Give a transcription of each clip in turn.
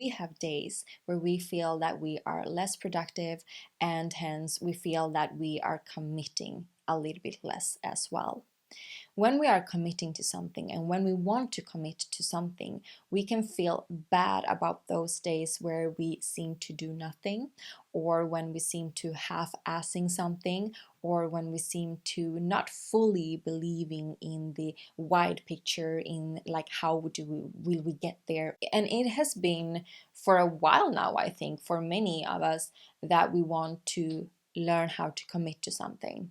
We have days where we feel that we are less productive, and hence we feel that we are committing a little bit less as well. When we are committing to something and when we want to commit to something, we can feel bad about those days where we seem to do nothing, or when we seem to half-assing something, or when we seem to not fully believing in the wide picture, in like how will we get there. And it has been for a while now, I think, for many of us, that we want to learn how to commit to something.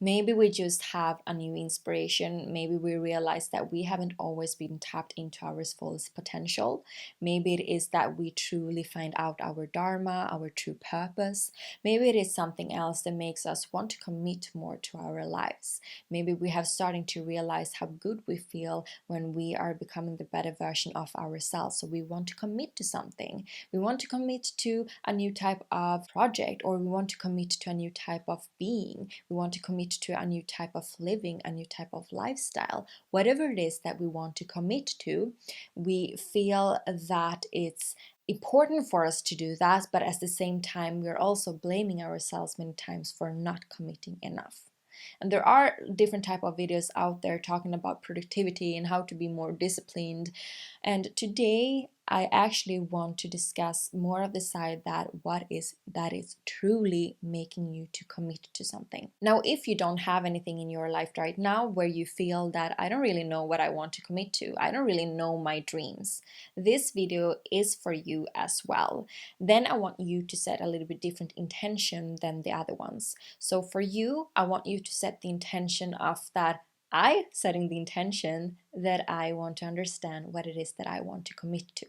Maybe we just have a new inspiration. Maybe we realize that we haven't always been tapped into our fullest potential. Maybe it is that we truly find out our dharma, our true purpose. Maybe it is something else that makes us want to commit more to our lives. Maybe we have starting to realize how good we feel when we are becoming the better version of ourselves. So we want to commit to something. We want to commit to a new type of project, or we want to commit to a new type of being. We want to commit to a new type of living, a new type of lifestyle. Whatever it is that we want to commit to, we feel that it's important for us to do that, but at the same time, we're also blaming ourselves many times for not committing enough. And there are different type of videos out there talking about productivity and how to be more disciplined. And today I actually want to discuss more of the side that is truly making you to commit to something. Now, if you don't have anything in your life right now where you feel that I don't really know what I want to commit to, I don't really know my dreams, this video is for you as well. Then I want you to set a little bit different intention than the other ones. So for you, I want you to set the intention of that setting the intention that I want to understand what it is that I want to commit to.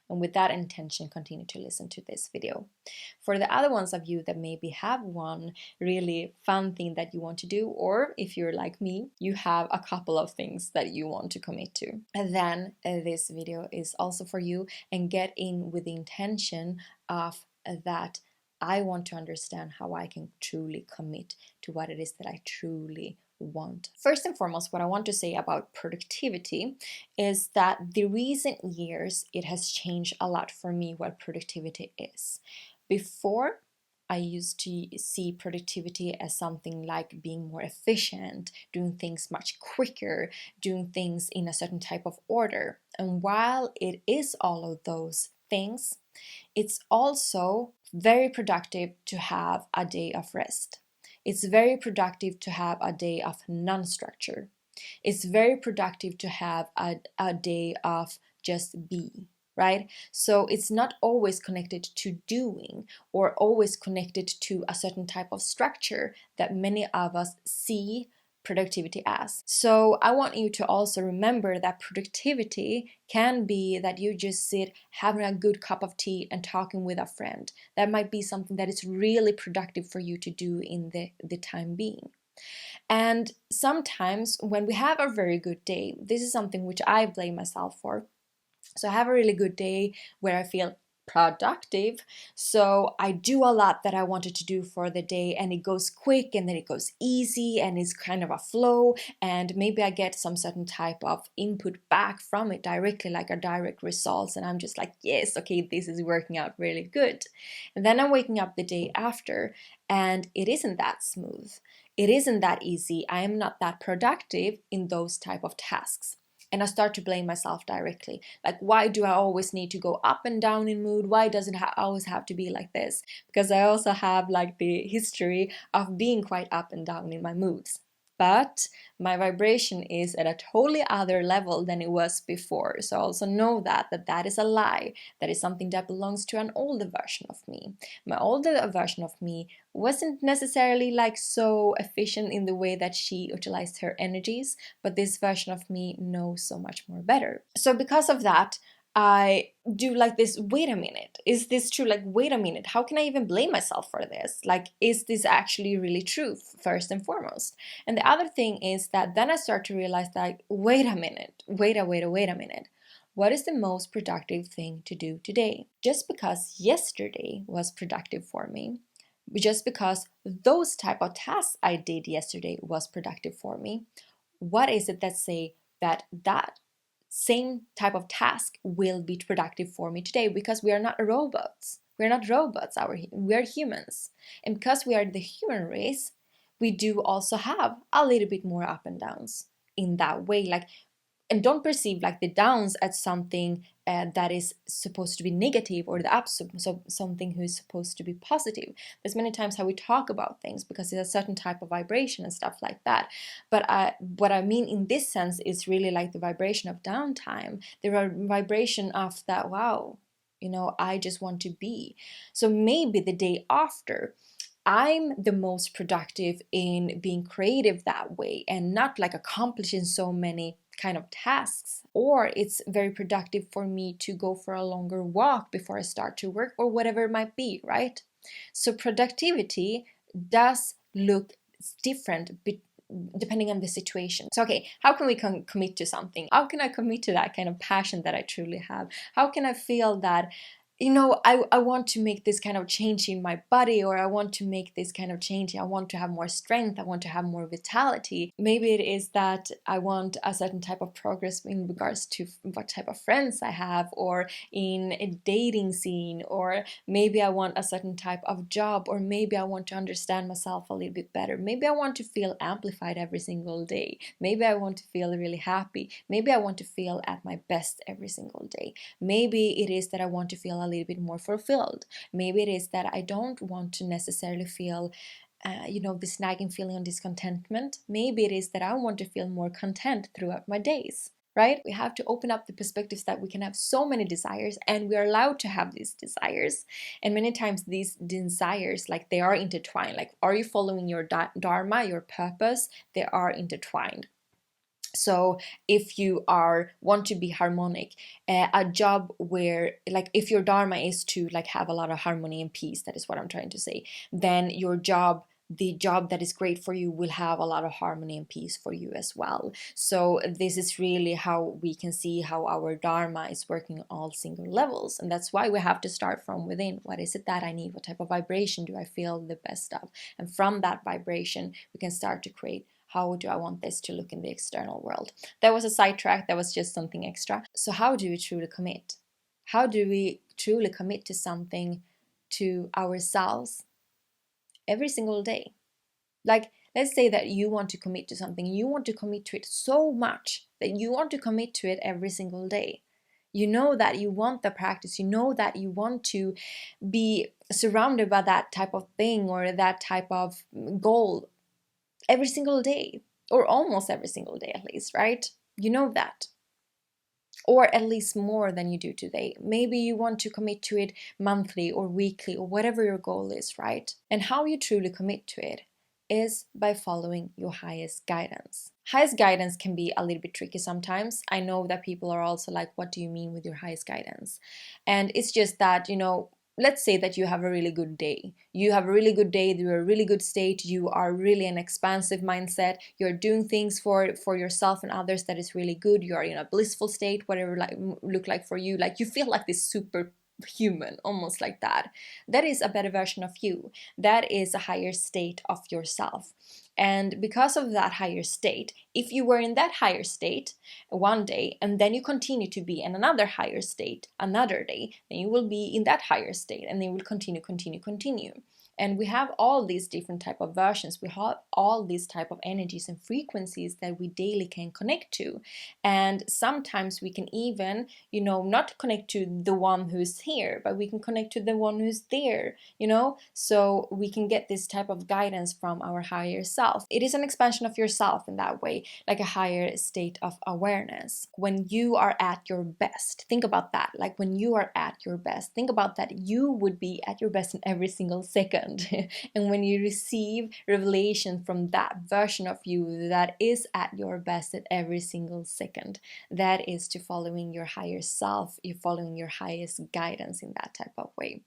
And with that intention, continue to listen to this video. For the other ones of you that maybe have one really fun thing that you want to do, or if you're like me, you have a couple of things that you want to commit to, and then this video is also for you. And get in with the intention of that I want to understand how I can truly commit to what it is that I truly want. First and foremost, what I want to say about productivity is that the recent years it has changed a lot for me what productivity is. Before, I used to see productivity as something like being more efficient, doing things much quicker, doing things in a certain type of order. And while it is all of those things, it's also very productive to have a day of rest. It's very productive to have a day of non-structure. It's very productive to have a day of just be, right? So it's not always connected to doing or always connected to a certain type of structure that many of us see productivity as. So I want you to also remember that productivity can be that you just sit having a good cup of tea and talking with a friend. That might be something that is really productive for you to do in the time being. And sometimes when we have a very good day, this is something which I blame myself for. So I have a really good day where I feel productive, so I do a lot that I wanted to do for the day, and it goes quick and then it goes easy and it's kind of a flow, and maybe I get some certain type of input back from it directly, like a direct results, and I'm just like, yes, okay, this is working out really good. And then I'm waking up the day after and it isn't that smooth, it isn't that easy, I am not that productive in those type of tasks. And I start to blame myself directly. Like, why do I always need to go up and down in mood? Why does it always have to be like this? Because I also have like the history of being quite up and down in my moods. But my vibration is at a totally other level than it was before. So I also know that is a lie. That is something that belongs to an older version of me. My older version of me wasn't necessarily like so efficient in the way that she utilized her energies, but this version of me knows so much more better. So because of that, I do like this, wait a minute, is this true? Like, wait a minute, how can I even blame myself for this? Like, is this actually really true, first and foremost? And the other thing is that then I start to realize that, wait a minute, wait a minute. What is the most productive thing to do today? Just because yesterday was productive for me, just because those type of tasks I did yesterday was productive for me, what is it that say that same type of task will be productive for me today, because we are not robots. We're not robots, we are humans. And because we are the human race, we do also have a little bit more up and downs in that way. Like, and don't perceive like the downs as something that is supposed to be negative, or the ups so something who is supposed to be positive. There's many times how we talk about things because it's a certain type of vibration and stuff like that. But what I mean in this sense is really like the vibration of downtime, the vibration of that, wow, I just want to be. So maybe the day after, I'm the most productive in being creative that way, and not like accomplishing so many kind of tasks. Or it's very productive for me to go for a longer walk before I start to work, or whatever it might be, right? So productivity does look different depending on the situation. So okay, how can we commit to something? How can I commit to that kind of passion that I truly have? How can I feel that, I want to make this kind of change in my body, or I want to make this kind of change. I want to have more strength. I want to have more vitality. Maybe it is that I want a certain type of progress in regards to what type of friends I have, or in a dating scene, or maybe I want a certain type of job, or maybe I want to understand myself a little bit better. Maybe I want to feel amplified every single day. Maybe I want to feel really happy. Maybe I want to feel at my best every single day. Maybe it is that I want to feel a little bit more fulfilled. Maybe it is that I don't want to necessarily feel this nagging feeling of discontentment. Maybe it is that I want to feel more content throughout my days, right? We have to open up the perspectives that we can have so many desires, and we are allowed to have these desires. And many times these desires, like, they are intertwined. Like, are you following your dharma, your purpose? They are intertwined. So if you want to be harmonic, a job where, like, if your dharma is to like have a lot of harmony and peace, that is what I'm trying to say, then the job that is great for you will have a lot of harmony and peace for you as well. So this is really how we can see how our dharma is working on all single levels. And that's why we have to start from within. What is it that I need? What type of vibration do I feel the best of? And from that vibration, we can start to create, how do I want this to look in the external world? That was a sidetrack. That was just something extra. So how do we truly commit? How do we truly commit to something, to ourselves, every single day? Like, let's say that you want to commit to something. You want to commit to it so much that you want to commit to it every single day. You know that you want the practice. You know that you want to be surrounded by that type of thing, or that type of goal, every single day, or almost every single day at least, right? You know that. Or at least more than you do today. Maybe you want to commit to it monthly or weekly, or whatever your goal is, right? And how you truly commit to it is by following your highest guidance. Highest guidance can be a little bit tricky sometimes. I know that people are also like, what do you mean with your highest guidance? And it's just that, let's say that you have a really good day. You have a really good day, you're a really good state, you are really an expansive mindset, you're doing things for yourself and others that is really good, you are in a blissful state, whatever look like for you, like you feel like this super human, almost like that. That is a better version of you. That is a higher state of yourself. And because of that higher state, if you were in that higher state one day, and then you continue to be in another higher state another day, then you will be in that higher state, and then you will continue. And we have all these different type of versions. We have all these type of energies and frequencies that we daily can connect to. And sometimes we can even, not connect to the one who's here, but we can connect to the one who's there, so we can get this type of guidance from our higher self. It is an expansion of yourself in that way, like a higher state of awareness. When you are at your best, think about that. Like, when you are at your best, think about that you would be at your best in every single second. And when you receive revelation from that version of you that is at your best at every single second, that is to following your higher self. You're following your highest guidance in that type of way.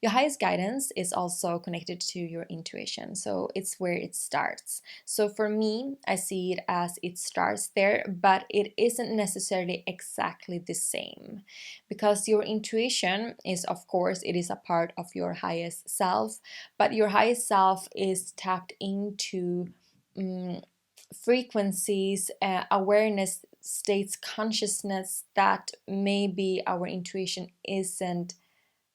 Your highest guidance is also connected to your intuition, so it's where it starts. So for me, I see it as it starts there, but it isn't necessarily exactly the same, because your intuition is, of course, it is a part of your highest self, but your highest self is tapped into frequencies, awareness states consciousness that maybe our intuition isn't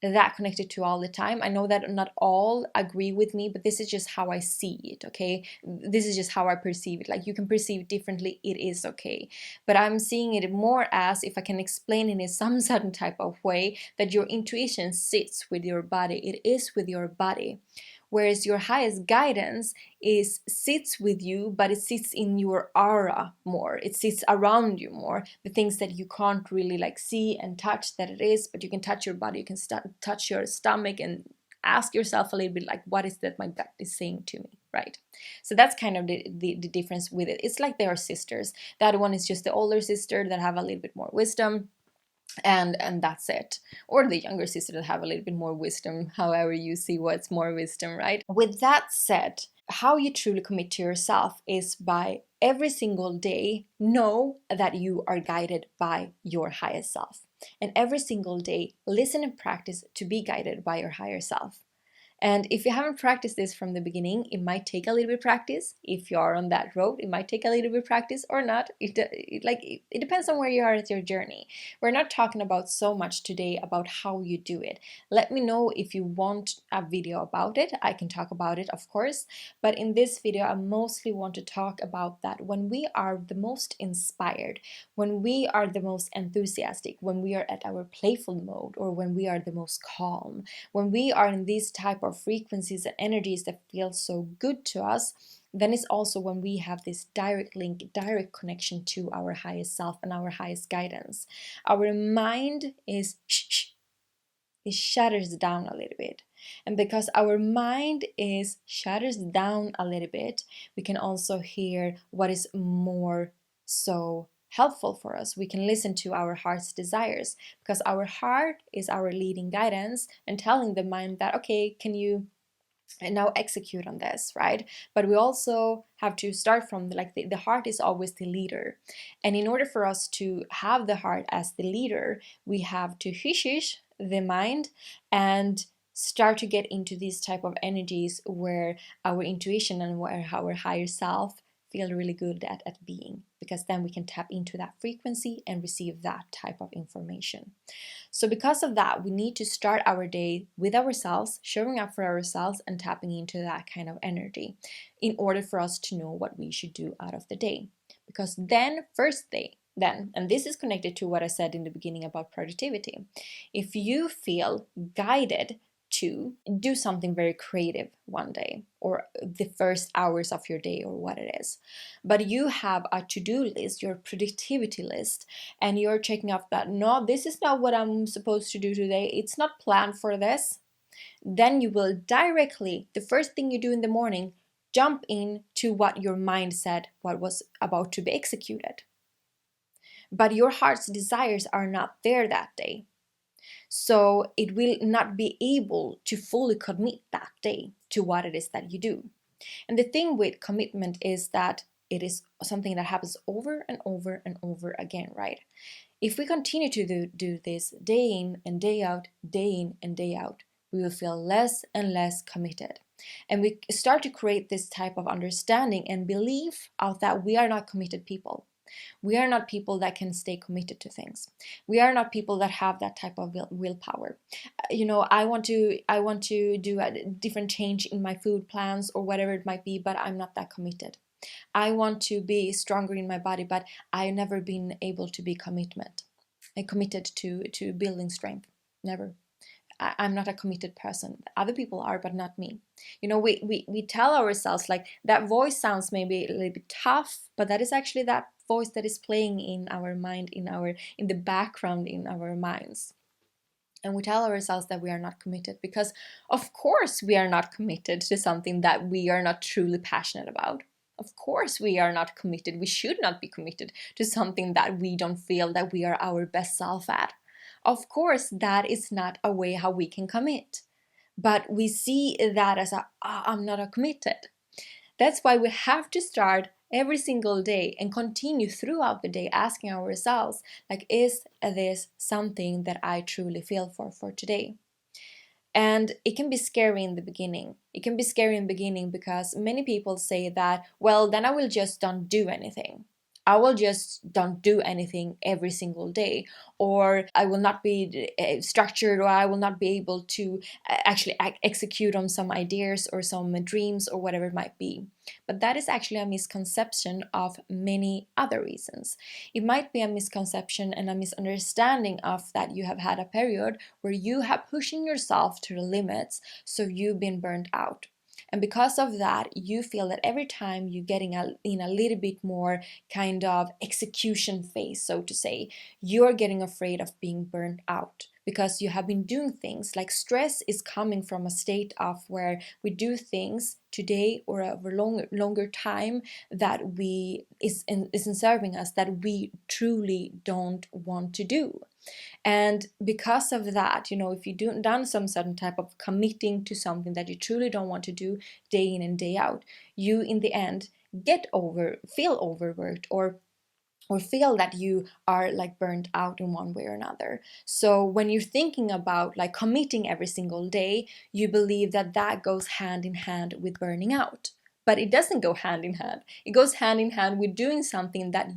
that connected to all the time. I know that not all agree with me, but this is just how I see it, okay? This is just how I perceive it. Like, you can perceive it differently, it is okay. But I'm seeing it more as, if I can explain it in some certain type of way, that your intuition sits with your body. It is with your body. Whereas your highest guidance sits with you, but it sits in your aura more. It sits around you more. The things that you can't really like see and touch, that it is, but you can touch your body. You can touch your stomach and ask yourself a little bit like, what is that my gut is saying to me, right? So that's kind of the difference with it. It's like they are sisters. That one is just the older sister that have a little bit more wisdom, and that's it. Or the younger sister that have a little bit more wisdom, however you see what's more wisdom, right? With that said, how you truly commit to yourself is by every single day know that you are guided by your highest self, and every single day listen and practice to be guided by your higher self. And if you haven't practiced this from the beginning, it might take a little bit of practice. If you are on that road, it might take a little bit of practice or not. It depends on where you are at your journey. We're not talking about so much today about how you do it. Let me know if you want a video about it. I can talk about it, of course. But in this video, I mostly want to talk about that when we are the most inspired, when we are the most enthusiastic, when we are at our playful mode, or when we are the most calm, when we are in these type of frequencies and energies that feel so good to us, then it's also when we have this direct link, direct connection to our highest self and our highest guidance. Our mind is it shutters down a little bit. And because our mind shutters down a little bit, we can also hear what is more so helpful for us. We can listen to our heart's desires, because our heart is our leading guidance and telling the mind that, okay, can you now execute on this, right? But we also have to start from the heart is always the leader. And in order for us to have the heart as the leader, we have to hush the mind and start to get into these type of energies where our intuition and where our higher self feel really good at being, because then we can tap into that frequency and receive that type of information. So because of that, we need to start our day with ourselves, showing up for ourselves and tapping into that kind of energy in order for us to know what we should do out of the day. Because then, and this is connected to what I said in the beginning about productivity, if you feel guided to do something very creative one day, or the first hours of your day, or what it is, but you have a to-do list, your productivity list, and you're checking off that, no, this is not what I'm supposed to do today, it's not planned for this, then you will directly, the first thing you do in the morning, jump in to what your mind said, what was about to be executed. But your heart's desires are not there that day. So it will not be able to fully commit that day to what it is that you do. And the thing with commitment is that it is something that happens over and over and over again, right? If we continue to do this day in and day out, day in and day out, we will feel less and less committed. And we start to create this type of understanding and belief of that we are not committed people. We are not people that can stay committed to things. We are not people that have that type of willpower. I want to do a different change in my food plans or whatever it might be, but I'm not that committed. I want to be stronger in my body, but I've never been able to be committed to building strength. Never. I'm not a committed person. Other people are, but not me. We tell ourselves like that voice sounds maybe a little bit tough, but that is actually that voice that is playing in our mind, in the background in our minds. And we tell ourselves that we are not committed because, of course, we are not committed to something that we are not truly passionate about. Of course, we are not committed. We should not be committed to something that we don't feel that we are our best self at. Of course, that is not a way how we can commit. But we see that as I'm not a committed. That's why we have to start every single day and continue throughout the day asking ourselves, like, is this something that I truly feel for today? And it can be scary in the beginning. It can be scary in the beginning because many people say that, well, then I will just don't do anything. I will just don't do anything every single day, or I will not be structured, or I will not be able to actually execute on some ideas or some dreams or whatever it might be. But that is actually a misconception of many other reasons. It might be a misconception and a misunderstanding of that you have had a period where you have pushing yourself to the limits, so you've been burned out. And because of that, you feel that every time you're getting in a little bit more kind of execution phase, so to say, you're getting afraid of being burned out because you have been doing things. Like stress is coming from a state of where we do things today or over longer time that isn't serving us, that we truly don't want to do. And because of that, if you done some certain type of committing to something that you truly don't want to do day in and day out, you in the end feel overworked, or feel that you are like burnt out in one way or another. So when you're thinking about like committing every single day, you believe that that goes hand in hand with burning out. But it doesn't go hand in hand. It goes hand in hand with doing something that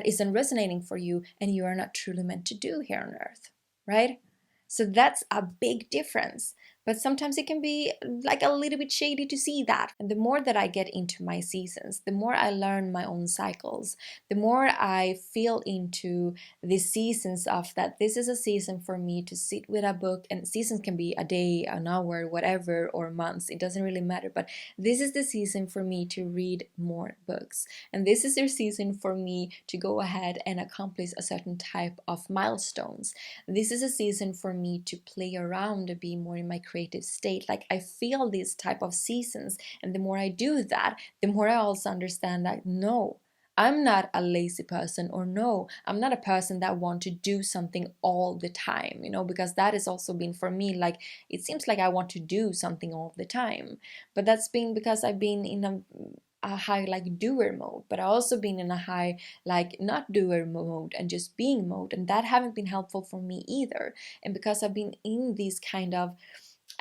isn't resonating for you and you are not truly meant to do here on earth, right? So that's a big difference. But sometimes it can be like a little bit shady to see that. And the more that I get into my seasons, the more I learn my own cycles, the more I feel into the seasons of that this is a season for me to sit with a book. And seasons can be a day, an hour, whatever, or months. It doesn't really matter. But this is the season for me to read more books. And this is the season for me to go ahead and accomplish a certain type of milestones. This is a season for me to play around and be more in my creative state. Like I feel these type of seasons, and the more I do that, the more I also understand that no, I'm not a lazy person, or no, I'm not a person that want to do something all the time, because that has also been for me, like it seems like I want to do something all the time, but that's been because I've been in a high like doer mode, but I also been in a high like not doer mode and just being mode, and that haven't been helpful for me either. And because I've been in these kind of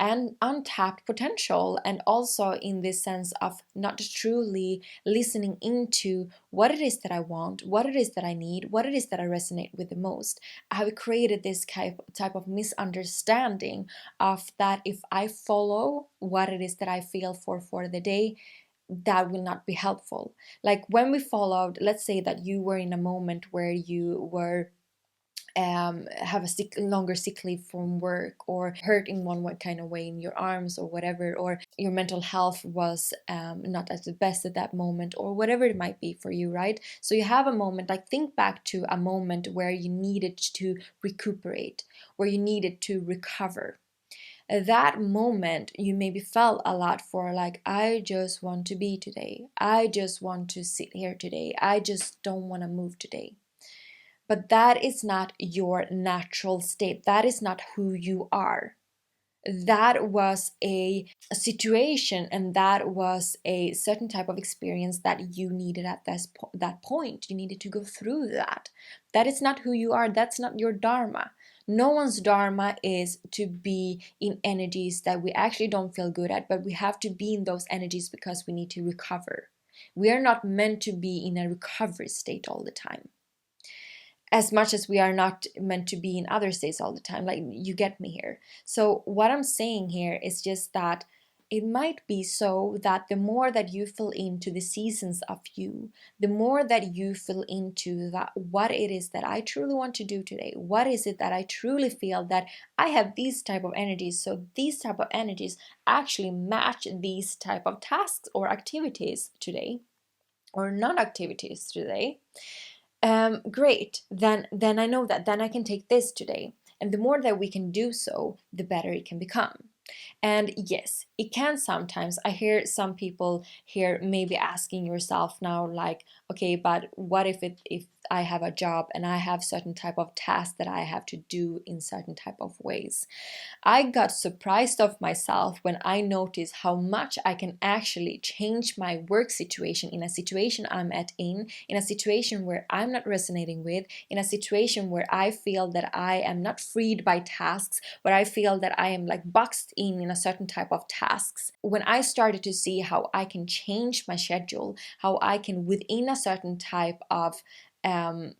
and untapped potential, and also in this sense of not truly listening into what it is that I want, what it is that I need, what it is that I resonate with the most, I have created this type of misunderstanding of that if I follow what it is that I feel for the day, that will not be helpful. Like when we followed, let's say that you were in a moment where you were have a longer sick leave from work, or hurt in one kind of way in your arms or whatever, or your mental health was not at the best at that moment, or whatever it might be for you, right? So you have a moment, like think back to a moment where you needed to recuperate, where you needed to recover. At that moment, you maybe felt a lot for like, I just want to be today. I just want to sit here today. I just don't want to move today. But that is not your natural state. That is not who you are. That was a situation, and that was a certain type of experience that you needed at that point. You needed to go through that. That is not who you are. That's not your dharma. No one's dharma is to be in energies that we actually don't feel good at, but we have to be in those energies because we need to recover. We are not meant to be in a recovery state all the time, as much as we are not meant to be in other states all the time. Like, you get me here. So what I'm saying here is just that it might be so that the more that you fill into the seasons of you, the more that you fill into that, what it is that I truly want to do today, what is it that I truly feel that I have these type of energies, so these type of energies actually match these type of tasks or activities today, or non-activities today. Great, then I know that, then I can take this today. And the more that we can do so, the better it can become. And yes, it can sometimes, I hear some people here maybe asking yourself now, like, okay, but what if I have a job and I have certain type of tasks that I have to do in certain type of ways? I got surprised of myself when I noticed how much I can actually change my work situation, in a situation I'm in a situation where I'm not resonating with, in a situation where I feel that I am not freed by tasks, where I feel that I am like boxed in a certain type of tasks, when I started to see how I can change my schedule, how I can within a certain type of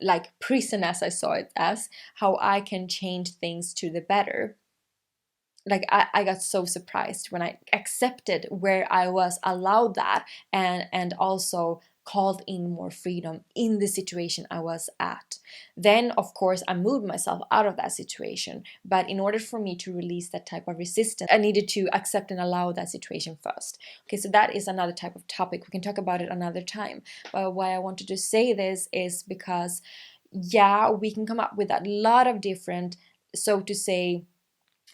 like prison, as I saw it as, how I can change things to the better. Like I got so surprised when I accepted where I was allowed that, and also called in more freedom in the situation I was at. Then of course I moved myself out of that situation, but in order for me to release that type of resistance, I needed to accept and allow that situation first. Okay, so that is another type of topic. We can talk about it another time. But why I wanted to say this is because, yeah, we can come up with a lot of different, so to say,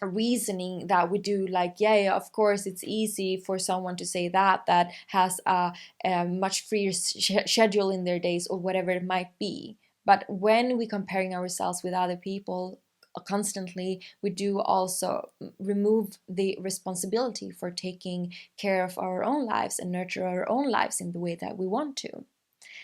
reasoning that we do, like, yeah, of course it's easy for someone to say that has a much freer schedule in their days, or whatever it might be. But when we comparing ourselves with other people constantly, we do also remove the responsibility for taking care of our own lives and nurture our own lives in the way that we want to.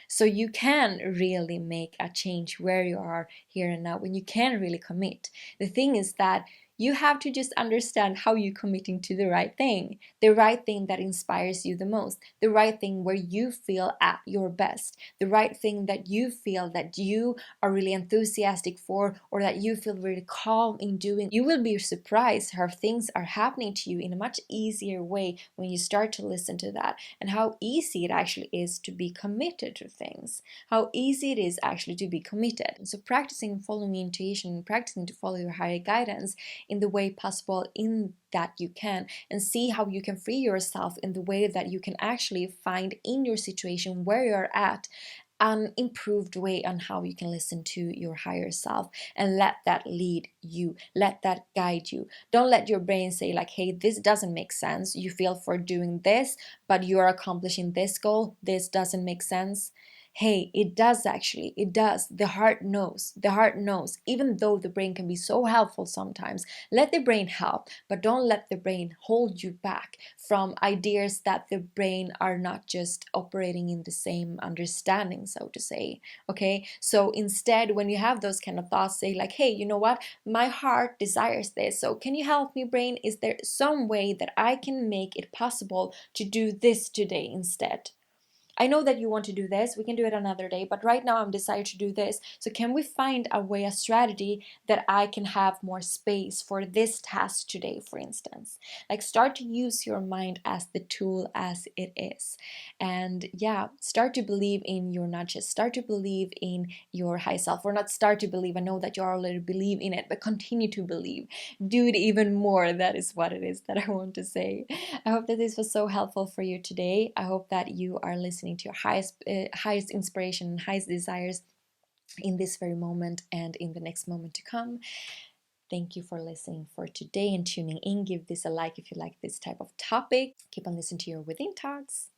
So you can really make a change where you are here and now, when you can really commit. The thing is that you have to just understand how you're committing to the right thing that inspires you the most, the right thing where you feel at your best, the right thing that you feel that you are really enthusiastic for, or that you feel really calm in doing. You will be surprised how things are happening to you in a much easier way when you start to listen to that, and how easy it actually is to be committed to things, how easy it is actually to be committed. So practicing following intuition, practicing to follow your higher guidance in the way possible in that you can, and see how you can free yourself in the way that you can actually find in your situation where you're at an improved way on how you can listen to your higher self, and let that lead you, let that guide you. Don't let your brain say like, hey, this doesn't make sense, you feel for doing this but you are accomplishing this goal, this doesn't make sense. Hey, it does, actually, it does. The heart knows, the heart knows, even though the brain can be so helpful sometimes. Let the brain help, but don't let the brain hold you back from ideas that the brain are not just operating in the same understanding, so to say. Okay, so instead, when you have those kind of thoughts, say like, hey, you know what, my heart desires this, so can you help me, brain? Is there some way that I can make it possible to do this today instead? I know that you want to do this, we can do it another day, but right now I'm decided to do this. So can we find a way, a strategy that I can have more space for this task today, for instance? Like, start to use your mind as the tool as it is. And yeah, start to believe in your nudges, start to believe in your high self, or not start to believe, I know that you already believe in it, but continue to believe. Do it even more, that is what it is that I want to say. I hope that this was so helpful for you today. I hope that you are listening to your highest inspiration and highest desires in this very moment and in the next moment to come. Thank you for listening for today and tuning in. Give this a like if you like this type of topic. Keep on listening to your within talks.